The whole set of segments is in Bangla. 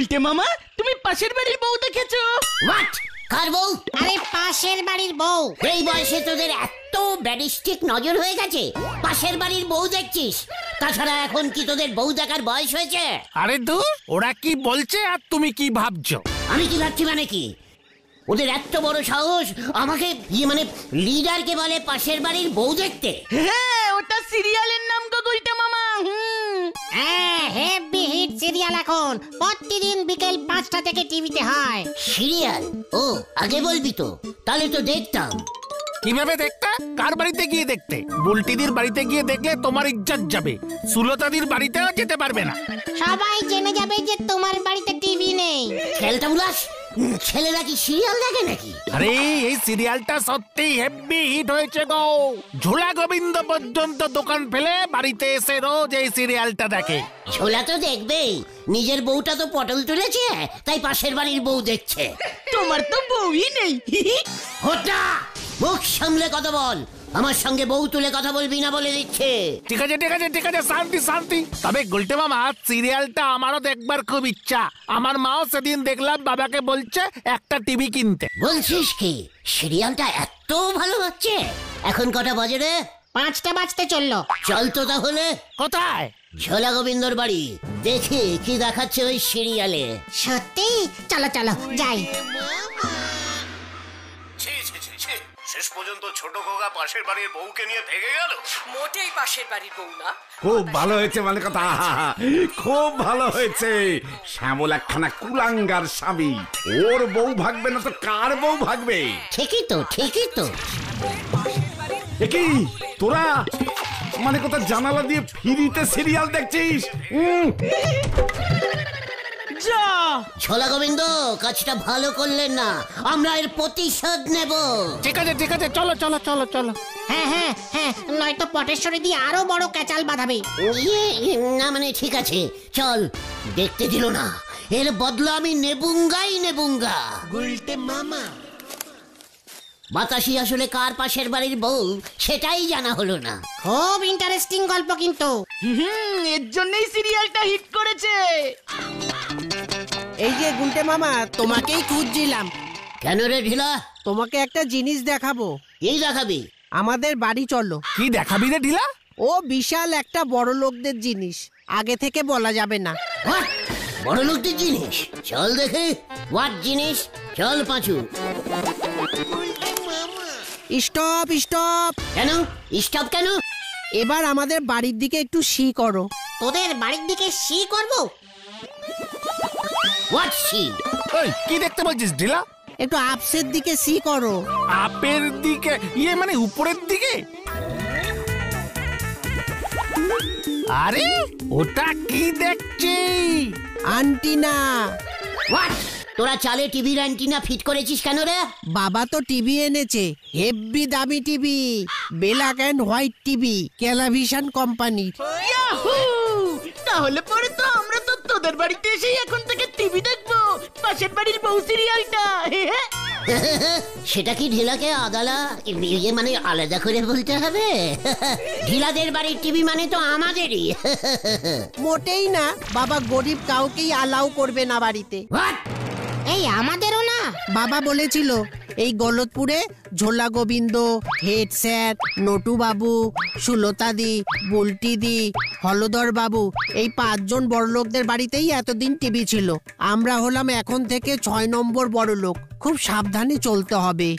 গুলটে মামা, তুমি পাশের বাড়ির বউ দেখেছো? হোয়াট? কার বউ? আরে পাশের বাড়ির বউ। এই বয়সে তোদের এত ব্যারিস্টিক নজর হয়ে গেছে, পাশের বাড়ির বউ দেখছিস? তাছাড়া এখন কি তোদের বউ দেখার বয়স হয়েছে? আরে দূর, ওরা কি বলছে আর তুমি কি ভাবছো? আমি কি ভাবছি মানে কি? ওদের এত বড় সাহস আমাকে মানে লিডারকে বলে পাশের বাড়ির বউ দেখতে? হ্যাঁ, ওটা সিরিয়ালের নাম গো গুলটে মামা। হ্যাঁ, হেভি হিট সিরিয়াল এখন প্রতিদিন বিকেল 5টা থেকে টিভিতে হয়। সিরিয়াল? ও, আগে বলবি তো, তাহলে তো দেখতাম। কিভাবে দেখতে? কার বাড়িতে গিয়ে দেখতে? বুলটিদির বাড়িতে গিয়ে দেখলে তোমার ইজ্জত যাবে, সুলতাদির বাড়িতেও যেতে পারবে না। সবাই জেনে যাবে যে তোমার বাড়িতে টিভি নেই। খেলটা উলাস, ছেলেরা কি সিরিয়াল দেখে নাকি? আরে এই সিরিয়ালটা সত্যি হেভি হিট হয়েছে গো। ঝোলা গোবিন্দ পর্যন্ত দোকান ফেলে বাড়িতে এসে রোজ এই সিরিয়ালটা দেখে। ছোলা তো দেখবেই, নিজের বউটা তো পটল তুলেছে, তাই পাশের বাড়ির বউ দেখছে। তোমার তো বউই নেই। হোটা, মুখ সামলে কথা বল। আমার সঙ্গে বউ তুলে কথা বলবি না বলে দিচ্ছে। ঠিক আছে ঠিক আছে ঠিক আছে, শান্তি শান্তি। তবে গুলটে মামা, সিরিয়ালটা আমারও দেখবার খুব ইচ্ছা। আমার মাও সেদিন দেখলাম বাবাকে বলছে একটা টিভি কিনতে। বলছিস কি? সিরিয়ালটা এত ভালো হচ্ছে? এখন কটা বাজে রে? 5টা বাজতে চললো। চল তো তাহলে। কোথায়? ঝোলা গোবিন্দর বাড়ি, দেখি কি দেখাচ্ছে ওই সিরিয়ালে। সত্যি? চলো চলো যাই। শেষ পর্যন্ত ছোট খোকা পাশের বাড়ির বউকে নিয়ে ভেগে গেল। মোটেই পাশের বাড়ির বউ না। খুব ভালো হয়েছে, মানে কথা খুব ভালো হয়েছে। শ্যামল একখানা কুলাঙ্গার স্বামী, ওর বউ ভাগবে না তো কার বউ ভাগবে? ঠিকই তো, ঠিকই তো। একই তোরা মানে কথা জানালা দিয়ে ফ্রিতে সিরিয়াল দেখছিস? যা, ঝোলা গোবিন্দ, কাজটা ভালো করলেন না, আমরা এর প্রতিশোধ নেব। ঠিক আছে ঠিক আছে, চলো চলো চলো চলো। হ্যাঁ হ্যাঁ হ্যাঁ, নয়তো পটেশ্বরী দিয়ে আরো বড় ক্যাচাল বাঁধাবে। না মানে ঠিক আছে, চল। দেখতে দিল না, এর বদলা আমি নেবুঙ্গাই নেবুঙ্গা। গুলটে মামা। বাতাসি আসলে কার পাশের বাড়ির বউ সেটাই জানা হলো না। খুব ইন্টারেস্টিং গল্প কিন্তু। এর জন্যই সিরিয়ালটা হিট করেছে। এই যে গুলটে মামা, তোমাকেই খুঁজছিলাম। কেন রে ঢিলা? তোমাকে একটা জিনিস দেখাবো। এই দেখাবি? আমাদের বাড়ি চলো। কি দেখাবি রে ঢিলা? ও বিশাল একটা বড় লোকদের জিনিস, আগে থেকে বলা যাবে না। What? বড় লোকদের জিনিস? চল দেখে। হোয়াট জিনিস? চল পাঁচু। Stop stop. কেন স্টপ কেন? এবার আমাদের বাড়ির দিকে একটু সি করো। তোদের বাড়ির দিকে সি করব? What see? ওই কি দেখতে বলছিস ঢিলা? একটু আপসের দিকে সি করো। আপের দিকে? ইয়ে মানে উপরের দিকে? আরে ওটা কি দেখছি? আন্টিনা। হোয়াট? তোরা চালে টিভির অ্যান্টিনা ফিট করেছিস কেন রে? বাবা তো টিভি এনেছে, হেভি দামি TV, black and white TV, ক্যালাভিশন কোম্পানির। ইয়াহু! তাহলে পরে তো আমরা তো তোদের বাড়িতে এসেই এখন থেকে টিভি দেখবো, পাশের বাড়ির বউ সিরিয়ালটা। সেটা কি ঢিলাকে আদালা ইয়ে মানে আলাদা করে বলতে হবে? ঢিলাদের বাড়ির টিভি মানে তো আমাদেরই। মোটেই না, বাবা গরিব কাউকেই অ্যালাউ করবে না বাড়িতে। হোয়াট? এই আমাদেরও না। বাবা বলেছিল এই গলতপুরে ঝোলা গোবিন্দ, হেড স্যার, নটু বাবু, সুলতাদি, বুলটিদি, হলদর বাবু, এই 5 জন বড়লোকদের বাড়িতেই এতদিন টিভি ছিল। আমরা হলাম এখন থেকে 6 নম্বর বড়লোক, খুব সাবধানে চলতে হবে।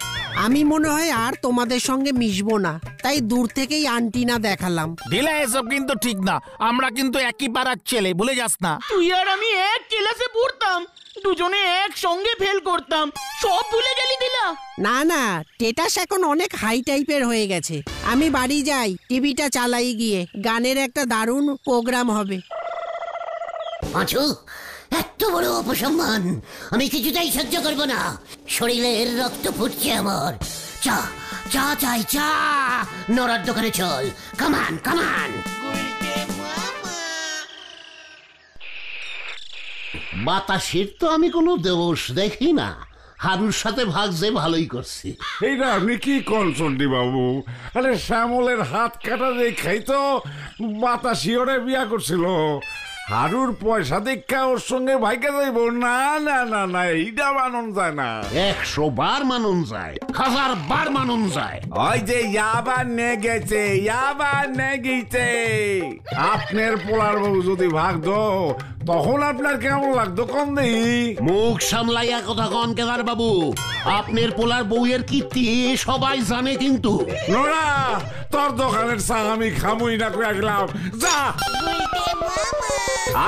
আমি মনে হয় আর তোমাদের সঙ্গে মিশবো না, তাই দূর থেকেই আন্টিনা দেখালাম। ঢিলা এসব কিন্তু ঠিক না, আমরা কিন্তু একই পাড়ার ছেলে, ভুলে যাস না। তুই আর আমি এক ক্লাসে পড়তাম, দুজনে একসঙ্গে ফেল করতাম, সব ভুলে গেলি দিলা? না না, স্ট্যাটাস এখন অনেক হাই টাইপের হয়ে গেছে। আমি বাড়ি যাই, টিভিটা চালাই গিয়ে, গানের একটা দারুণ প্রোগ্রাম হবে। পাঁচু, এত বড় অপসম্মান আমি কিছুতেই সহ্য করব না। শরীরের রক্ত ফুটছে আমার। চা চা চাই, চা। নড়ার দোকানে চল, কামান কামান। বাতাসের তো আমি কোনো দোষ দেখি না, হারুর সাথে ভাগছে ভালোই করছি। এইটা আপনি কি কনসন্ডি বাবু? আরে শ্যামলের হাত কাটা দেখাই তো বাতাসি ওরে বিয়া করছিল। হারুর পয়সা দেখা ওর সঙ্গে ভাইকে যাইব না না না না এইটা মানন যায় না। 100 বার মানুন যায়, 1000 বার মানুন যায়। ওই যে ইয়াবার নে গেছে, ইয়াবার নে গেছে। আপনার পোলার বউ যদি ভাগ দো তখন আপনার কেমন লাগতো কম দেই? মুখ সামলাইয়া কথা কন কেদার বাবু, আপনার পোলার বউয়ের কীর্তি সবাই জানে কিন্তু। নোরা, তোর দোকানের চা আমি খামুই না করে গেলাম, যা।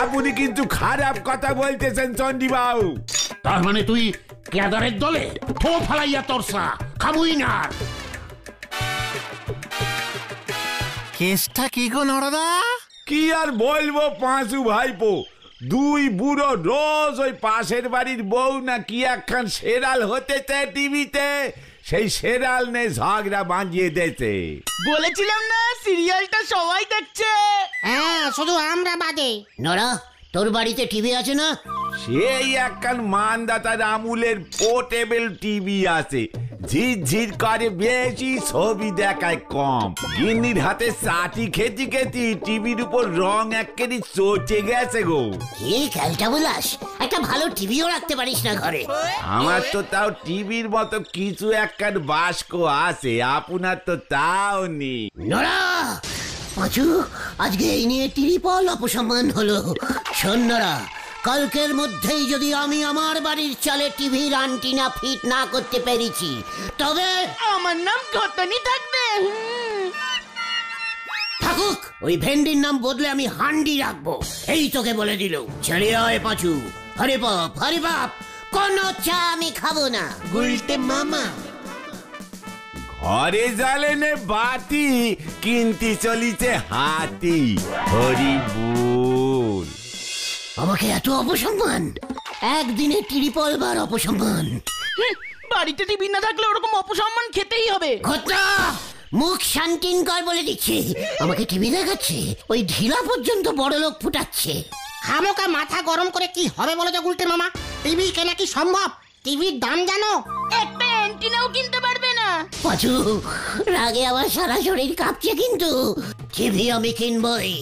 আপনি কিন্তু খারাপ কথা বলতেছেন চন্ডী বাবু। তার মানে তুই কেদারের দলে? থো ফালাইয়া তোর চা খামুই না। কেসটা কি গো নরদা? কি আর বলবো পাঁচু ভাইপো, দুই বুড়ো রোজ ওই পাশের বাড়ির বউ না কি একখান সেরাল হতেছে টিভিতে, সেই সেরাল নে ঝগড়া বাঁধিয়ে দিয়েছে। বলেছিলাম না সিরিয়ালটা সবাই দেখছে। হ্যাঁ, শুধু আমরা বাদে। নরা, তোর বাড়িতে টিভি আছে না? সেই একখান মানদাতার আমুলের পোর্টেবল টিভি আছে, ঝিরঝির করে বেশি, ছবি দেখায় কম। গিন্নির হাতে চাটি খেতে খেতে টিভির উপর রং একেবারে চটে গেছে গো। কি খেলটা বলাস, একটা ভালো টিভিও রাখতে পারিস না ঘরে? আমার তো তাও টিভির মতো কিছু একখান বাস্ক আছে, আপনার তো তাও নেই। নরা, পাঁচু, আজকে এই নিয়ে ত্রিপল অপসম্মান হলো। শোন নরা, কালকের মধ্যেই যদি আমি আমার বাড়ির চালে টিভির আন্টিনা ফিট না করতে পেরেছি তবে আমার নাম ঘটনি থাকবে। থাকুক, ওই ভেন্ডির নাম বদলে আমি হান্ডি রাখবো, এই তোকে বলে দিল। চলে আয় পাঁচু, হরে বাপ হরে বাপ, কোনো চা আমি খাবো না। গুলটে মামা। ঘরে জ্বালেনে বাতি, কিনতে চলিছে হাতি। হরি বল। আমাকে এত অপসম্মান, একদিনে ত্রিপল বার অপসম্মান। বাড়িতে টিভি না থাকলে ওরকম অপসম্মান খেতেই হবে। ঘটনা, মুখ শান্তিন কর বলে দিচ্ছি। আমাকে টিভি দেখাচ্ছে, ওই ঢিলা পর্যন্ত বড় লোক ফুটাচ্ছে। হামোকা মাথা গরম করে কি হবে বলো তো গুলটে মামা? টিভি কেনা কি সম্ভব? টিভির দাম জানো? একটা অ্যান্টিনাও কিনতে পারবে না। পাঁচু, রাগে আমার সারা শরীর কাঁপছে কিন্তু টিভি আমি কিনবই।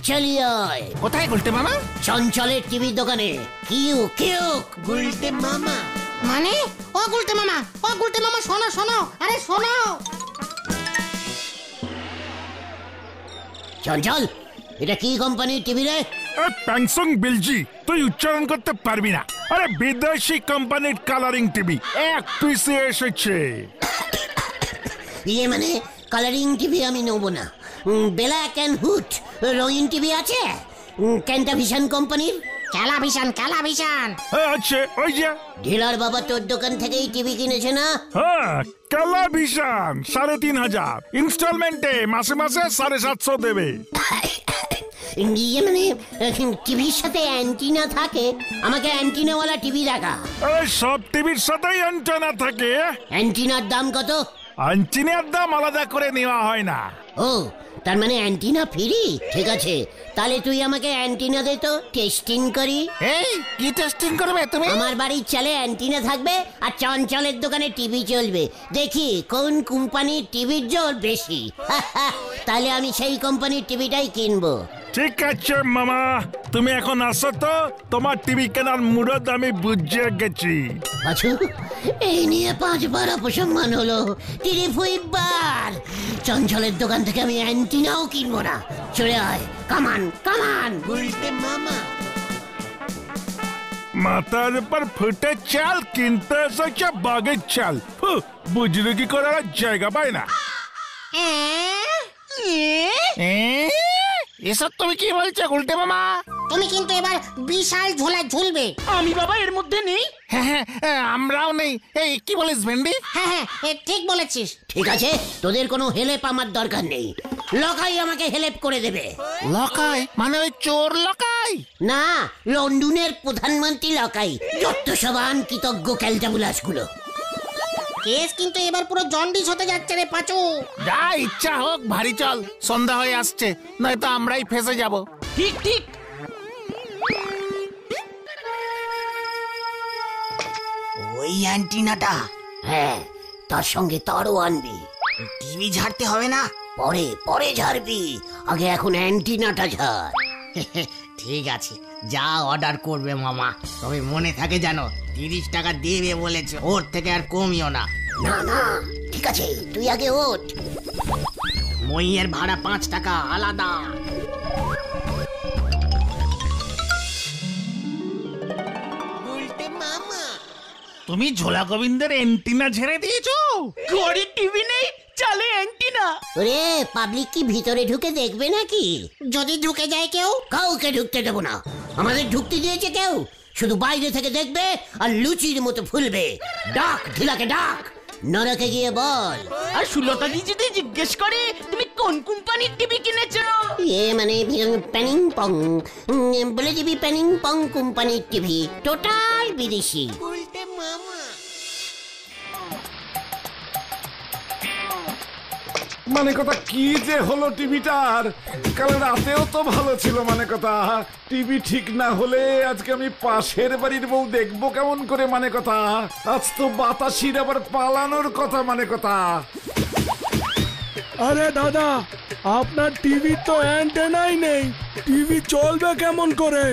চলিয়ে আয়। কোথায় গুলটে মামা? চঞ্চলের টিভির দোকানে। কিউ কিউ। গুলটে মামা। মানে? ও গুলটে মামা, ও গুলটে মামা, শোনো শোনো, আরে শোনো। চঞ্চল, এটা কি কোম্পানির টিভি রে? প্যাংসং বিলজি, তুই উচ্চারণ করতে পারবি না। আরে বিদেশি কোম্পানির কালারিং টিভি, এক পিসে এসেছে। ইয়ে মানে কালারিং টিভি আমি নেবো না। ব্ল্যাক অ্যান্ড হুড রঙিন টিভি আছে ক্যান্টাভিশন কোম্পানির। ক্যালাভিশন, ক্যালাভিশন আছে ওই যে। ঢিলার বাবা তোর দোকান থেকেই টিভি কিনেছে না? হ্যাঁ, ক্যালাভিশন 3,500 ইনস্টলমেন্টে, মাসে মাসে 750 দেবে। ইয়ে মানে টিভির সাথে অ্যান্টিনা থাকে? আমাকে অ্যান্টিনাওয়ালা টিভি দেখা। এই সব টিভির সাথেই অ্যান্টেনা থাকে। অ্যান্টিনার দাম কত? অ্যান্টেনার দাম আলাদা করে নেওয়া হয় না। ও, তার মানে অ্যান্টিনা ফ্রি? ঠিক আছে, তাহলে তুই আমাকে অ্যান্টিনা দে তো, টেস্টিং করি। এই কি টেস্টিং করবে তুমি? আমার বাড়ির চালে অ্যান্টিনা থাকবে আর চঞ্চলের দোকানে টিভি চলবে, দেখি কোন কোম্পানির টিভির জোর বেশি। তাহলে আমি সেই কোম্পানির টিভিটাই কিনবো। ঠিক আছে মামা, তুমি এখন আসো তো, তোমার টিভি কেনার মুরদ আমি বুঝে গেছি। আচ্ছা, এই নিয়ে 5 বার অপসম্মান হলো, 3 বার। চঞ্চলের দোকান থেকে আমি অ্যান্টিনাও কিনবো না। চলে আয়, কামান কামান। গুলটে মামা। মাথার উপর ফুটে চাল, কিনতে এসেছে বাঘের চাল। বুঝলে কি করে জায়গা পায় না। এসব তুমি কি বলছো গুলটে মামা? তুমি কিন্তু এবার বিশাল ঝোলা ঝুলবে। আমি বাবা এর মধ্যে নেই। হ্যাঁ, আমরাও নেই। এই কি বলিস ভেন্ডি? হ্যাঁ, ঠিক বলেছিস। ঠিক আছে, তোদের কোনো হেল্প আমার দরকার নেই। লকাই আমাকে হেল্প করে দেবে। লকাই মানে ওই চোর লকাই? না, লন্ডনের প্রধানমন্ত্রী লকাই। যত সব কৃতজ্ঞ ক্যালটাবুলাস গুলো। কেস কিন্তু এবার পুরো জন্ডিস হতে যাচ্ছে রে পাঁচু। যা ইচ্ছা হোক, ভারী চল, সন্ধ্যা হয়ে আসছে, নয়তো আমরাই ফেসে যাব। ঠিক ঠিক। ওই অ্যান্টিনাটা? হ্যাঁ, তার সঙ্গে তারও আনবি। টিভি ঝাড়তে হবে না? পরে পরে ঝাড়বি, আগে এখন অ্যান্টিনাটা ঝাড়। ঠিক আছে, যা অর্ডার করবে মামা, তবে মনে থাকে জানো 30 টাকা দেবে বলেছে, ওর থেকে আর কমিও না। না না ঠিক আছে, তুই আগে ওঠ। মইয়ের ভাড়া 5 টাকা আলাদা। তুমি ঝোলা গোবিন্দের এন্টিনা ঝেড়ে দিয়েছো? ঘরে টিভি নেই, চালে অ্যান্টিনা। ওরে পাবলিক কি ভিতরে ঢুকে দেখবে নাকি? যদি ঢুকে যায় কেউ? কাউকে ঢুকতে দেবো না। আমাদের ঢুকতে দিয়েছে কেউ? শুধু বাইরে থেকে দেখবে আর লুচির মতো ফুলবে। ডাক ঢিলাকে ডাক, নরকে গিয়ে বল। আর সুলতাদি যদি জিজ্ঞেস করে তুমি কোন কোম্পানির টিভি কিনেছো, মানে প্যানিং পং, বলে দিবি প্যানিং পং কোম্পানির টিভি, টোটাল বিদেশি। মানে কথা কি যে হলো টিভিটার? কাল রাতেও তো ভালো ছিল। মানে কথা টিভি ঠিক না হলে আজকে আমি পাশের বাড়ির বউ দেখবো কেমন করে? মানে কথা আজ তো বাতাসির আবার পালানোর কথা। মানে কথা আরে দাদা, আপনার টিভি তো অ্যান্টেনাই নেই, টিভি চলবে কেমন করে?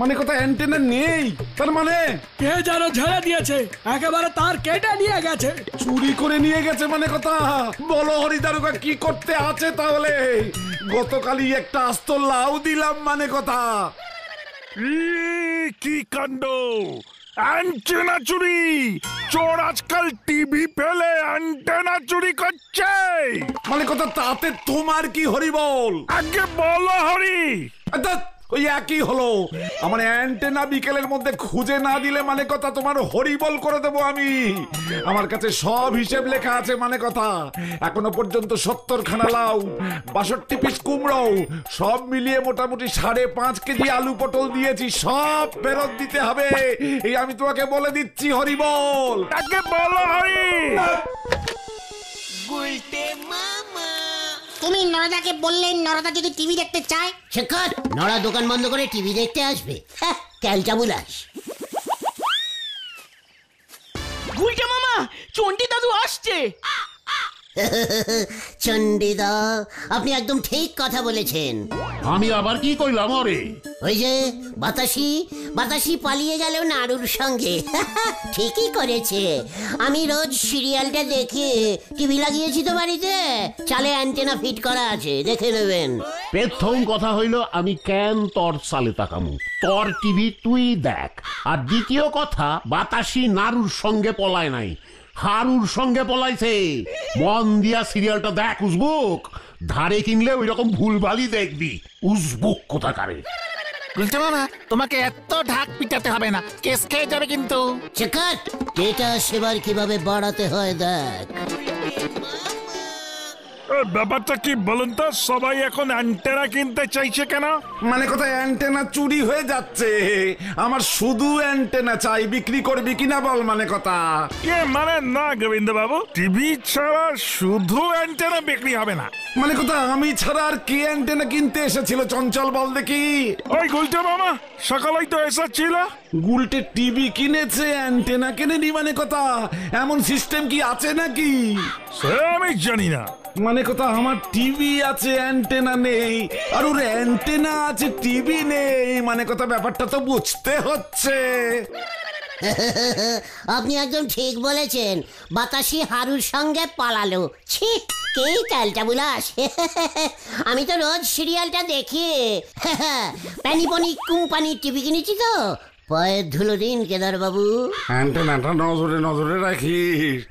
মানে কথা অ্যান্টেনা নেই তার মানে? কে যেন ঝেড়ে দিয়েছে, একেবারে তার কেটে নিয়ে গেছে। চুরি করে নিয়ে গেছে? মানে কথা বলো হরিদারুকা কি করতে আছে তাহলে? গতকালই একটা আস্ত লাউ দিলাম। মানে কথা কি কাণ্ড! অ্যান্টেনা চুরি! চোর আজকাল টিভি ফেলে অ্যান্টেনা চুরি করছে। মানে কথা তাতে তোমার কি হরি বল? আগে বলো হরি। ওই একই হলো। আমার অ্যান্টেনা বিকেলের মধ্যে খুঁজে না দিলে মানে কথা তোমার হরিবল করে দেবো আমি। আমার কাছে সব হিসেব লেখা আছে। মানে কথা এখনো পর্যন্ত 70 খানা লাউ, 62 পিস কুমড়ো, সব মিলিয়ে মোটামুটি 5.5 কেজি আলু পটল দিয়েছি। সব ফেরত দিতে হবে, এই আমি তোমাকে বলে দিচ্ছি হরিবল। আগে বলো হরি। তুমি নরদাকে বললেন নরদা যদি টিভি দেখতে চায়? শেখর, নড়া দোকান বন্ধ করে টিভি দেখতে আসবে? Culture bullous. গুলটে মামা, চন্ডী দাদু আসছে। চন্ডিদা, আপনি একদম ঠিক কথা বলেছেন। আমি আবার কি কইলাম ওরে? ওই যে বাতাসি, বাতাসি পালিয়ে গেল নাড়ুর সঙ্গে। ঠিকই করেছে। আমি রোজ সিরিয়ালটা দেখে টিভি লাগিয়েছি তো বাড়িতে, চালে অ্যান্টেনা ফিট করা আছে, দেখে নেবেন। প্রথম কথা হইল আমি কেন তোর সালে তাকামু? তোর টিভি তুই দেখ। আর দ্বিতীয় কথা, বাতাসি নাড়ুর সঙ্গে পলায় নাই, হারুর সঙ্গে পলাইছে। মন দিয়া সিরিয়ালটা দেখ উজবুক। ধারে কিনলে ওই রকম ভুলভালই দেখবি। উজবুক কোথাকারে। বলতে মামা, তোমাকে এত ঢাক পিটাতে হবে না, কেস খেয়ে যাবে কিন্তু। শেখর, এটা সেবার কিভাবে বাড়াতে হয় দেখ। ব্যাপারটা কি বলুন তো, সবাই এখন অ্যান্টেনা কিনতে চাইছে কেন? মানে কথা অ্যান্টেনা চুরি হয়ে যাচ্ছে। আমার শুধু অ্যান্টেনা চাই, বিক্রি করবি কিনা বল? মানে কথা মানে না গোবিন্দ বাবু, টিভি ছাড়া শুধু অ্যান্টেনা বিক্রি হবে না। মানে কথা আমি ছাড়া আর কে অ্যান্টেনা কিনতে এসেছিল? চঞ্চল বল দেখি। ওই গুলটে মামা সকালেই তো এসেছিল। গুলটে টিভি কিনেছে, অ্যান্টেনা কেনেনি? মানে কথা এমন সিস্টেম কি আছে নাকি? সে আমি জানি না। মানে কথা আমার টিভি আছে, অ্যান্টেনা নেই, আর ওর অ্যান্টেনা আছে, টিভি নেই। মানে কথা ব্যাপারটা তো বুঝতে হচ্ছে। আপনি একদম ঠিক বলেছেন। বাতাসি হারুর সঙ্গে পালালো। ছি, কে ক্যালটা বুলাস? আমি তো রোজ সিরিয়ালটা দেখি। প্যানিপনি কোম্পানির টিভি কিনেছি তো, পায়ের ধুলো দিন কেদার বাবু। অ্যান্টেনাটা নজরে নজরে রাখি।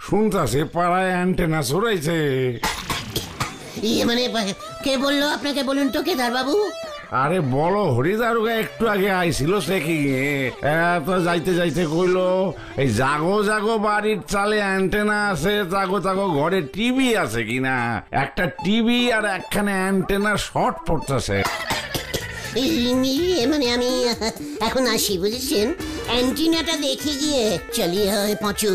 শুনতাছে পাড়ায় অ্যান্টেনা চড়াইছে। মানে কে বললো আপনাকে? বলুন তো কেদার বাবু। আরে বলো হরিদারুগা একটু আগে আইছিল চেকিং এ। তো যাইতে যাইতে কইলো এই জাগো জাগো বাড়ির চালে অ্যান্টেনা আছে, জাগো জাগো ঘরে টিভি আছে কিনা। একটা টিভি আর একখানে অ্যান্টেনা শর্ট পড়তেছে। মানে আমি এখন আসি, বুঝেছেন? অ্যান্টিনাটা দেখে গিয়ে চলিয়ে হয় পাঁচু।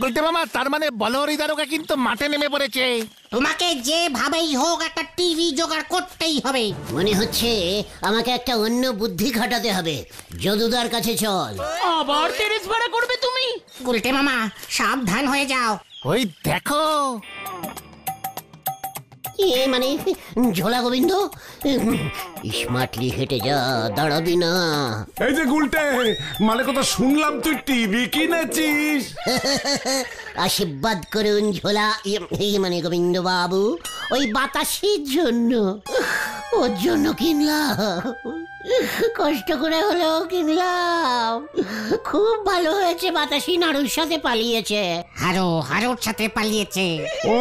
গুলটে মামা, তার মানে বলো হরিদারুকা কিন্তু মাঠে নেমে পড়েছে। তোমাকে যেভাবেই হোক একটা টিভি জোগাড় করতেই হবে। মনে হচ্ছে আমাকে একটা অন্য বুদ্ধি খাটাতে হবে। যদুদার কাছে চল। আবার টেরেস ভাড়া করবে তুমি? গুলটে মামা সাবধান হয়ে যাও। ওই দেখো। মানে ঝোলা গোবিন্দ, স্মার্টলি হেঁটে যা, দাঁড়াবি না। এই যে গুলটে, মানে কথা শুনলাম তুই টিভি কিনেছিস। আশীর্বাদ করুন ঝোলা, মানে গোবিন্দ বাবু, ওই বাতাসের জন্য, ওর জন্য কিনলাম, কষ্ট করে হলেও কিনলাম। খুব ভালো হয়েছে, বাতাসি নাড়ুর সাথে পালিয়েছে। হারুর সাথে পালিয়েছে। ও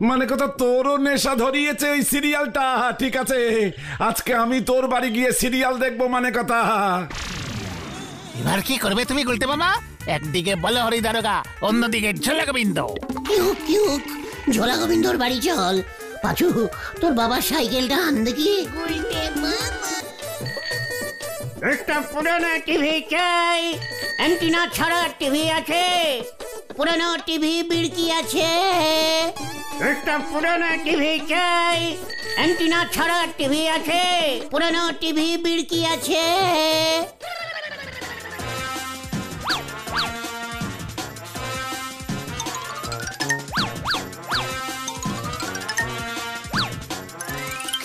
মানে কথা তোরও নেশা ধরিয়েছে ওই সিরিয়ালটা। ঠিক আছে, আজকে আমি তোর বাড়ি গিয়ে সিরিয়াল দেখবো মানে কথা। এবার কি করবে তুমি গুলটে মামা? একদিকে বলো হরি দারোগা, অন্যদিকে ঝোলা গোবিন্দ। কিউক ঝোলা গোবিন্দর বাড়ি চল। পাঁচু, তোর বাবার সাইকেলটা আন দেখি। একটা পুরানো টিভি চাই, অ্যান্টিনা ছাড়া টিভি আছে? পুরানো টিভি বিড়কি আছে? একটা পুরানো টিভি চাই, অ্যান্টিনা ছাড়া টিভি আছে? পুরানো টিভি বিড়কি আছে?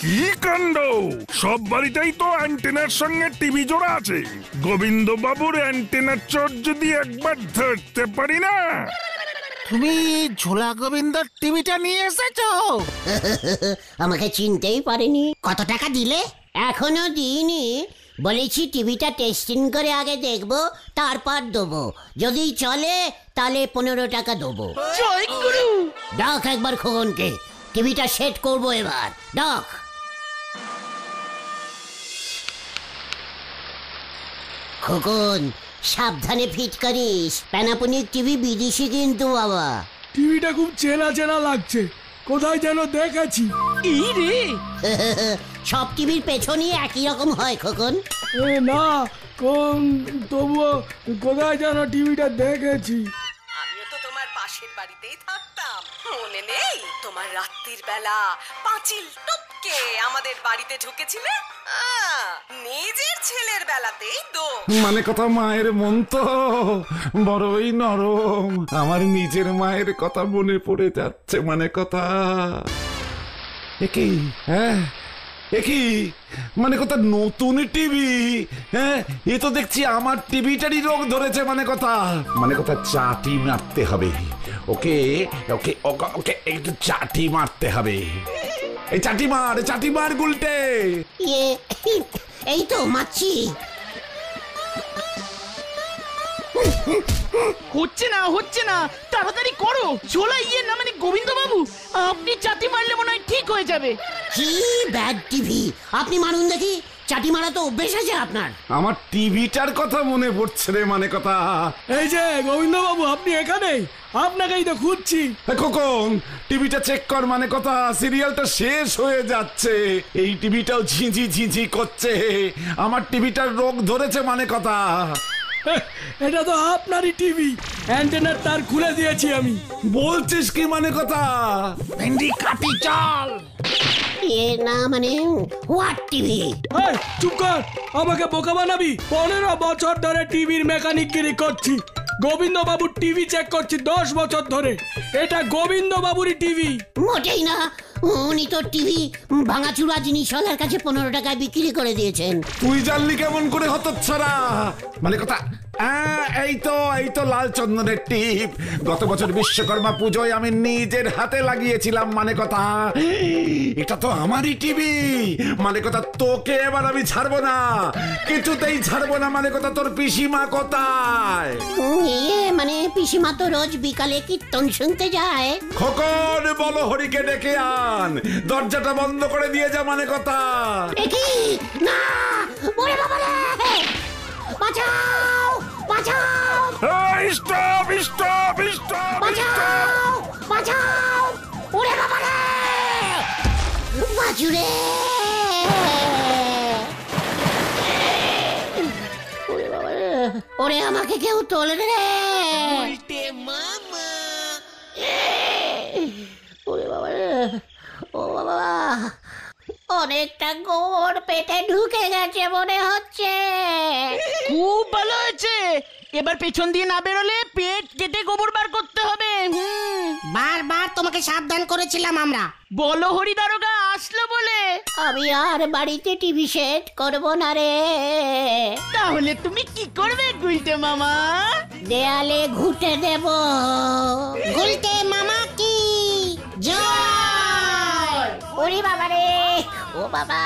কি কাণ্ড! সব বাড়িতেই তো অ্যান্টেনার সঙ্গে টিভি জোড়া আছে। গোবিন্দ বাবুর অ্যান্টেনার চোর যদি একবার ধরতে পারি না। তুমি ঝোলা গোবিন্দর টিভিটা নিয়ে এসেছো? আমাকে চিনতেই পারেনি। কত টাকা দিলে? এখনো দিইনি, বলেছি টিভিটা টেস্টিং করে আগে দেখবো, তারপর দেবো। যদি চলে তাহলে 15 টাকা দেবো। জয় গুরু। ডাক একবার খোকনকে, টিভিটা সেট করবো এবার। ডাক। খোকন, সাবধানে ফিট করিস, প্যানাপনিক টিভি বিদেশি কিন্তু বাবা। টিভিটা খুব চেনা চেনা লাগছে, কোথায় যেন দেখেছি। এই রে, সব টিভির পেছনই একই রকম হয় খোকন। না, তবুও কোথায় যেন টিভিটা দেখেছি। আমিও তো তোমার পাশের বাড়িতেই থাকতাম, মনে নেই? তোমার রাত্রির বেলা পাঁচিল টপকে আমাদের বাড়িতে ঢুকেছিলে। নিজের ছেলের বেলাতেই মানে কথা মায়ের মন তো বড়ই নরম। আমার নিজের মায়ের কথা মনে পড়ে যাচ্ছে মানে কথা। একই হ্যাঁ, একই মানে কথা নতুন টিভি। হ্যাঁ, এ তো দেখছি আমার টিভিটারই রোগ ধরেছে মানে কথা। মানে কথা চাটি মারতে হবে ওকে, ওকে ওকে একটু চাটি মারতে হবে। এই চাটি মার গুলটে। এই তো মারছি। হচ্ছে না, তাড়াতাড়ি করো। ঝোলা না মানে গোবিন্দ বাবু, আপনি চাটি মারলে মনে হয় ঠিক হয়ে যাবে। কি ব্যাড টিভি, আপনি মারুন দেখি। চাটি মারা তো অভ্যেস আছে আপনার। আমার টিভিটার কথা মনে পড়ছে রে মানে কথা। এই যে গোবিন্দ বাবু, আপনি এখানে? আপনাকেই তো খুঁজছি। কখন টিভিটা চেক কর মানে কথা, সিরিয়ালটা শেষ হয়ে যাচ্ছে। এই টিভিটাও ঝিঝি করছে। আমার টিভিটার রোগ ধরেছে মানে কথা। এটা তো আপনারই টিভি, অ্যান্টেনার তার খুলে দিয়েছি আমি। বলছিস কি মানে কথা? ভেন্ডি কাটি চল। না মানে হোয়াট টিভি? চুপ কর, আমাকে বোকা বানাবি? 15 বছর ধরে টিভির মেকানিকগিরি করছি। গোবিন্দ বাবুর টিভি চেক করছি 10 বছর ধরে। এটা গোবিন্দ বাবুরই টিভি। মোটেই না, উনি তো টিভি ভাঙাচুরা জিনিসওয়ালার কাছে 15 টাকায় বিক্রি করে দিয়েছেন। তুই জানলি কেমন করে হতচ্ছাড়া মানে কথা? এই তো লাল চন্দনের টিপ। গত বছর বিশ্বকর্মা পুজোয় আমি নিজের হাতে লাগিয়েছিলাম মানে কথা। এটা তো আমারই টিভি মানে কথা। তোকে এবার আমি ছাড়বো না, কিছুতেই ছাড়বো না মানে কথা। তোর পিসিমা কোথায়? মানে পিসিমা তো রোজ বিকালে কীর্তন শুনতে যায়। খোকন, বলো হরিকে ডেকে আন, দরজাটা বন্ধ করে দিয়ে যা মানে কথা। না, ওরে বাবা রে, বাঁচাও বাঁচাও, স্টপ! বাঁচাও, ওরে বাবা রে, বাঁচু রে, ওরে বাবা রে, ওরে আমাকে কেউ তোলে রে। ওরে বাবা রে, ও বাবা, অনেকটা গোবর পেটে ঢুকে গেছে মনে হচ্ছে। খুব ভালো হয়েছে, এবার পেছন দিয়ে না বেরোলে পেট কেটে গোবর বার করতে হবে। বারবার তোমাকে বাবাকে সাবধান করেছিলাম আমরা। বলো হরিদারোগা আসলো বলে। আমি আর বাড়িতে টিভি সেট করব না রে। তাহলে তুমি কি করবে গুলটে মামা? দেয়ালে ঘুঁটে দেব। গুলটে মামা কি জয়! ওরে বাবা রে, ও বাবা!